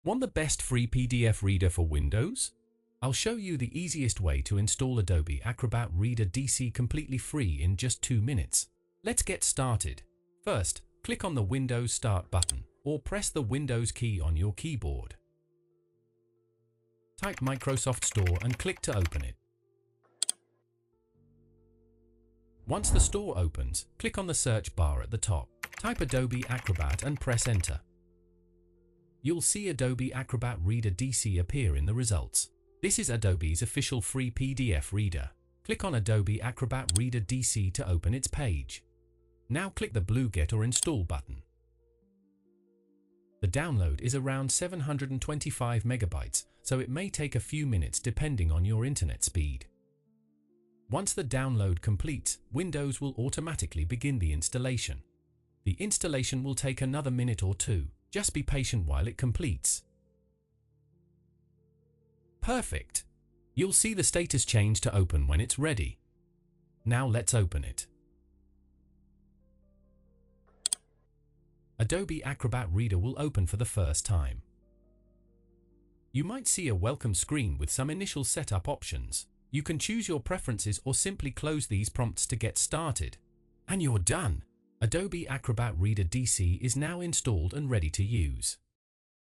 Want the best free PDF reader for Windows? I'll show you the easiest way to install Adobe Acrobat Reader DC completely free in just 2 minutes. Let's get started. First, click on the Windows Start button or press the Windows key on your keyboard. Type Microsoft Store and click to open it. Once the store opens, click on the search bar at the top. Type Adobe Acrobat and press Enter. You'll see Adobe Acrobat Reader DC appear in the results. This is Adobe's official free PDF reader. Click on Adobe Acrobat Reader DC to open its page. Now click the blue Get or Install button. The download is around 725 megabytes, so it may take a few minutes depending on your internet speed. Once the download completes, Windows will automatically begin the installation. The installation will take another minute or two. Just be patient while it completes. Perfect! You'll see the status change to open when it's ready. Now let's open it. Adobe Acrobat Reader will open for the first time. You might see a welcome screen with some initial setup options. You can choose your preferences or simply close these prompts to get started. And you're done! Adobe Acrobat Reader DC is now installed and ready to use.